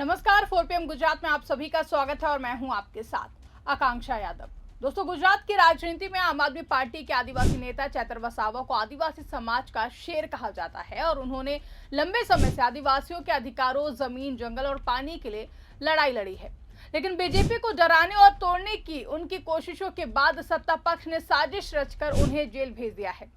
नमस्कार, 4 PM गुजरात में आप सभी का स्वागत है और मैं हूं आपके साथ आकांक्षा यादव। दोस्तों, गुजरात की राजनीति में आम आदमी पार्टी के आदिवासी नेता चैतर वसावा को आदिवासी समाज का शेर कहा जाता है और उन्होंने लंबे समय से आदिवासियों के अधिकारों, जमीन, जंगल और पानी के लिए लड़ाई लड़ी है। लेकिन बीजेपी को डराने और तोड़ने की उनकी कोशिशों के बाद सत्ता पक्ष ने साजिश रचकर उन्हें जेल भेज दिया है।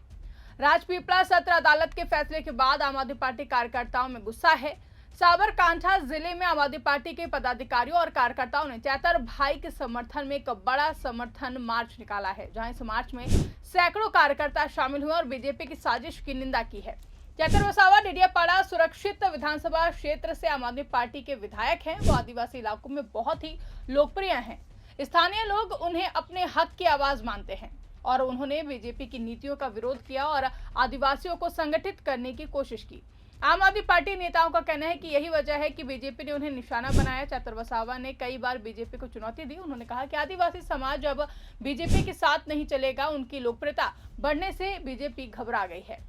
राजपीपला सत्र अदालत के फैसले के बाद आम आदमी पार्टी कार्यकर्ताओं में गुस्सा है। साबरकांठा जिले में आम आदमी पार्टी के पदाधिकारियों और कार्यकर्ताओं ने चैतर भाई के समर्थन में एक बड़ा समर्थन मार्च निकाला है, जहां इस मार्च में सैकड़ों कार्यकर्ता शामिल हुए और बीजेपी की साजिश की निंदा की है। चैतर वसावा डेडियापाड़ा सुरक्षित विधानसभा क्षेत्र से आम आदमी पार्टी के विधायक हैं। वो आदिवासी इलाकों में बहुत ही लोकप्रिय हैं। स्थानीय लोग उन्हें अपने हक की आवाज मानते हैं और उन्होंने बीजेपी की नीतियों का विरोध किया और आदिवासियों को संगठित करने की कोशिश की। आम आदमी पार्टी नेताओं का कहना है कि यही वजह है कि बीजेपी ने उन्हें निशाना बनाया। चैतर वसावा ने कई बार बीजेपी को चुनौती दी। उन्होंने कहा कि आदिवासी समाज अब बीजेपी के साथ नहीं चलेगा। उनकी लोकप्रियता बढ़ने से बीजेपी घबरा गई है।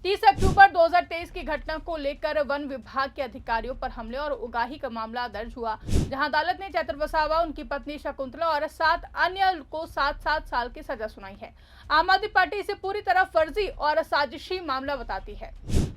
30 अक्टूबर 2023 की घटना को लेकर वन विभाग के अधिकारियों पर हमले और उगाही का मामला दर्ज हुआ, जहां अदालत ने चैतर वसावा, उनकी पत्नी शकुंतला और 7 अन्य को 7-7 साल की सजा सुनाई है। आम आदमी पार्टी इसे पूरी तरह फर्जी और साजिशी मामला बताती है।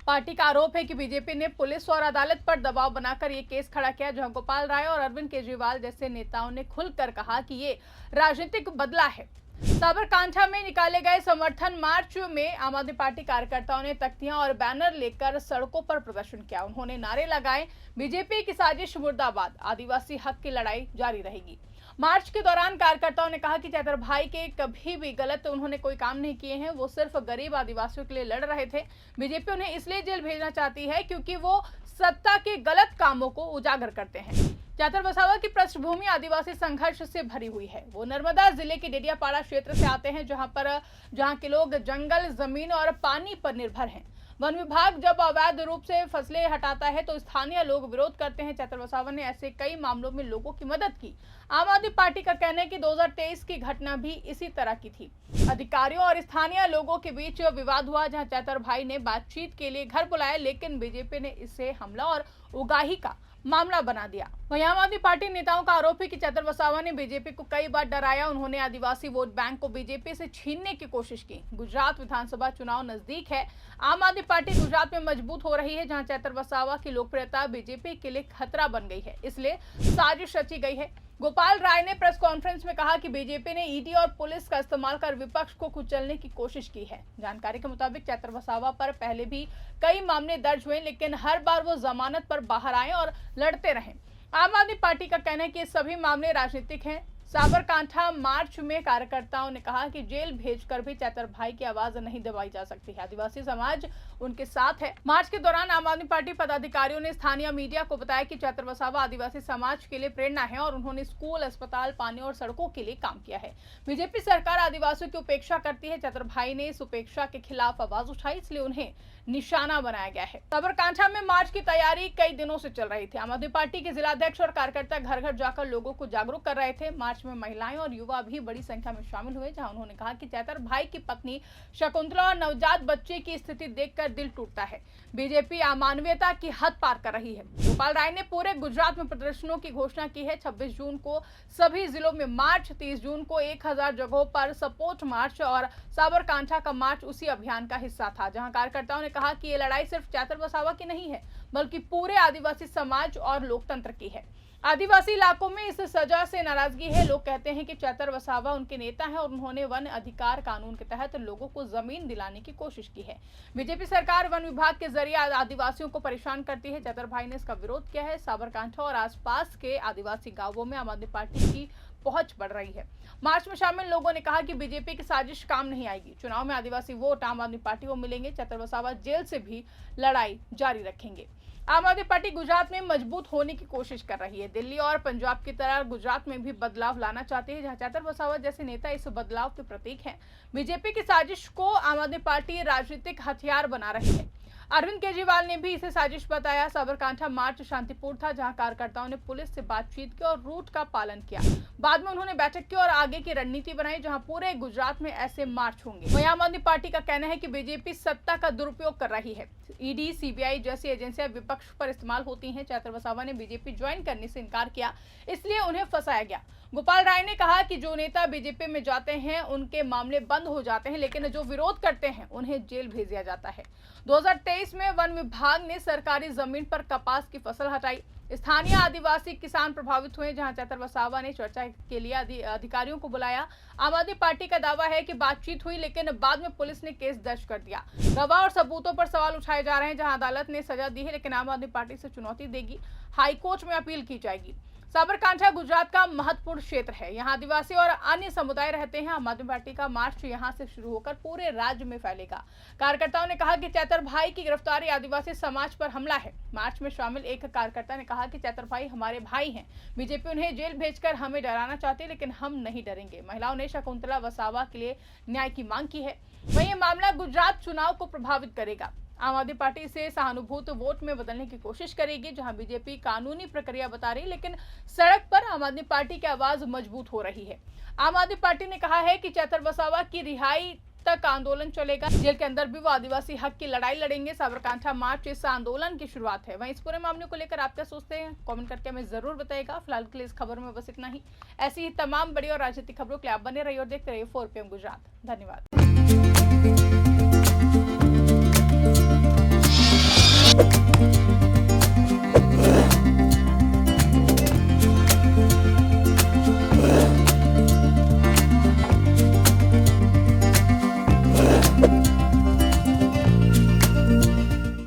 पार्टी का आरोप है कि बीजेपी ने पुलिस और अदालत पर दबाव बनाकर ये केस खड़ा किया, जहां गोपाल राय और अरविंद केजरीवाल जैसे नेताओं ने खुलकर कहा कि ये राजनीतिक बदला है। साबरकांठा में निकाले गए समर्थन मार्च में आम आदमी पार्टी कार्यकर्ताओं ने तख्तियां और बैनर लेकर सड़कों पर प्रदर्शन किया। उन्होंने नारे लगाए, बीजेपी की साजिश मुर्दाबाद, आदिवासी हक की लड़ाई जारी रहेगी। मार्च के दौरान कार्यकर्ताओं ने कहा कि चैतर भाई के कभी भी गलत उन्होंने कोई काम नहीं किए हैं। वो सिर्फ गरीब आदिवासियों के लिए लड़ रहे थे। बीजेपी उन्हें इसलिए जेल भेजना चाहती है क्योंकि वो सत्ता के गलत कामों को उजागर करते हैं। चैतर वसावा की पृष्ठभूमि आदिवासी संघर्ष से भरी हुई है। वो नर्मदा जिले के डेडियापाड़ा क्षेत्र से आते हैं, जहां के लोग जंगल, जमीन और पानी पर निर्भर हैं। वन विभाग जब अवैध रूप से फसलें हटाता है तो स्थानीय लोग विरोध करते हैं। चैतर वसावा ने ऐसे कई मामलों में लोगों की मदद की। आम आदमी पार्टी का कहना है कि 2023 की घटना भी इसी तरह की थी। अधिकारियों और स्थानीय लोगों के बीच विवाद हुआ, जहां चैतर भाई ने बातचीत के लिए घर बुलाया, लेकिन बीजेपी ने इसे हमला और उगाही का मामला बना दिया। वहीं आम आदमी पार्टी नेताओं का आरोप है कि चैतर वसावा ने बीजेपी को कई बार डराया। उन्होंने आदिवासी वोट बैंक को बीजेपी से छीनने की कोशिश की। गुजरात विधानसभा चुनाव नजदीक है। आम आदमी पार्टी गुजरात में मजबूत हो रही है, जहां चैतर वसावा की लोकप्रियता बीजेपी के लिए खतरा बन गई है, इसलिए साजिश रची गई है। गोपाल राय ने प्रेस कॉन्फ्रेंस में कहा कि बीजेपी ने ईडी और पुलिस का इस्तेमाल कर विपक्ष को कुचलने की कोशिश की है। जानकारी के मुताबिक चैतर वसावा पर पहले भी कई मामले दर्ज हुए, लेकिन हर बार वो जमानत पर बाहर आए और लड़ते रहे। आम आदमी पार्टी का कहना है कि ये सभी मामले राजनीतिक हैं। साबरकांठा मार्च में कार्यकर्ताओं ने कहा कि जेल भेजकर भी चैतर भाई की आवाज नहीं दबाई जा सकती है। आदिवासी समाज उनके साथ है। मार्च के दौरान आम आदमी पार्टी पदाधिकारियों ने स्थानीय मीडिया को बताया कि चैतर वसावा आदिवासी समाज के लिए प्रेरणा है और उन्होंने स्कूल, अस्पताल, पानी और सड़कों के लिए काम किया है। बीजेपी सरकार आदिवासियों की उपेक्षा करती है। चैतर भाई ने इस उपेक्षा के खिलाफ आवाज उठाई, इसलिए उन्हें निशाना बनाया गया है। साबरकांठा में मार्च की तैयारी कई दिनों से चल रही थी। आम आदमी पार्टी के जिलाध्यक्ष और कार्यकर्ता घर घर जाकर लोगों को जागरूक कर रहे थे। मार्च में महिलाएं और युवा भी बड़ी संख्या में शामिल हुए, जहां उन्होंने कहा कि चैतर भाई की पत्नी शकुंतला और नवजात बच्चे की स्थिति देखकर दिल टूटता है। बीजेपी अमानवीयता की हद पार कर रही है। गोपाल राय ने पूरे गुजरात में प्रदर्शनों की घोषणा की है। 26 जून को सभी जिलों में मार्च, 30 जून को 1000 जगहों पर सपोर्ट मार्च और साबरकांठा का मार्च उसी अभियान का हिस्सा था, जहां कार्यकर्ताओं ने कहा कि ये लड़ाई सिर्फ चैतर वसावा की नहीं है, बल्कि पूरे आदिवासी समाज और लोकतंत्र की है। आदिवासी इलाकों में इस सजा से नाराजगी है। लोग कहते हैं कि चैतर वसावा उनके नेता हैं और उन्होंने वन अधिकार कानून के तहत लोगों को जमीन दिलाने की कोशिश की है। बीजेपी सरकार वन विभाग के जरिए आदिवासियों को परेशान करती है। चैतर भाई ने इसका विरोध किया है। साबरकांठा और आसपास के आदिवासी गांवों में आम आदमी पार्टी की पहुंच बढ़ रही है। मार्च में शामिल लोगों ने कहा कि बीजेपी की साजिश काम नहीं आएगी। चुनाव में आदिवासी वोट आम आदमी पार्टी को मिलेंगे। चैतर वसावा जेल से भी लड़ाई जारी रखेंगे। आम आदमी पार्टी गुजरात में मजबूत होने की कोशिश कर रही है। दिल्ली और पंजाब की तरह गुजरात में भी बदलाव लाना चाहती है, जहां चैतर वसावा जैसे नेता इस बदलाव के प्रतीक हैं। बीजेपी की साजिश को आम आदमी पार्टी राजनीतिक हथियार बना रही है। अरविंद केजरीवाल ने भी इसे साजिश बताया। साबरकांठा मार्च शांतिपूर्ण था, जहां कार्यकर्ताओं ने पुलिस से बातचीत की और रूट का पालन किया। बाद में उन्होंने बैठक की और आगे की रणनीति बनाई, जहां पूरे गुजरात में ऐसे मार्च होंगे। वहीं आम आदमी पार्टी का कहना है कि बीजेपी सत्ता का दुरुपयोग कर रही है। ईडी, सीबीआई जैसी एजेंसियां विपक्ष पर इस्तेमाल होती हैं। चैतर वसावा ने बीजेपी ज्वाइन करने से इनकार किया, इसलिए उन्हें फंसाया गया। गोपाल राय ने कहा कि जो नेता बीजेपी में जाते हैं उनके मामले बंद हो जाते हैं, लेकिन जो विरोध करते हैं उन्हें जेल भेज दिया जाता है। 2023 में वन विभाग ने सरकारी जमीन पर कपास की फसल हटाई। स्थानीय आदिवासी किसान प्रभावित हुए, जहां चैतर वसावा ने चर्चा के लिए अधिकारियों को बुलाया। आम आदमी पार्टी का दावा है कि बातचीत हुई, लेकिन बाद में पुलिस ने केस दर्ज कर दिया। गवाह और सबूतों पर सवाल उठाए जा रहे हैं, जहां अदालत ने सजा दी है, लेकिन आम आदमी पार्टी से चुनौती देगी। हाईकोर्ट में अपील की जाएगी। साबरकांठा गुजरात का महत्वपूर्ण क्षेत्र है। यहाँ आदिवासी और अन्य समुदाय रहते हैं। आम आदमी पार्टी का मार्च यहाँ से शुरू होकर पूरे राज्य में फैलेगा। कार्यकर्ताओं ने कहा कि चैतर भाई की गिरफ्तारी आदिवासी समाज पर हमला है। मार्च में शामिल एक कार्यकर्ता ने कहा कि चैतर भाई हमारे भाई हैं। बीजेपी उन्हें जेल भेजकर हमें डराना चाहती है, लेकिन हम नहीं डरेंगे। महिलाओं ने शकुंतला वसावा के लिए न्याय की मांग की है। वहीं ये मामला गुजरात चुनाव को प्रभावित करेगा। आम आदमी पार्टी से सहानुभूत वोट में बदलने की कोशिश करेगी, जहां बीजेपी कानूनी प्रक्रिया बता रही है, लेकिन सड़क पर आम आदमी पार्टी की आवाज मजबूत हो रही है। आम आदमी पार्टी ने कहा है कि चैतर वसावा की रिहाई तक आंदोलन चलेगा। जेल के अंदर भी वो आदिवासी हक की लड़ाई लड़ेंगे। साबरकांठा मार्च इस आंदोलन की शुरुआत है। वहीं इस पूरे मामले को लेकर आप क्या सोचते हैं, कमेंट करके हमें जरूर बताइएगा। फिलहाल के लिए इस खबर में बस इतना ही। ऐसी ही तमाम बड़ी और राजनीतिक खबरों के लिए आप बने रहिए और देखते रहिए 4 PM गुजरात। धन्यवाद।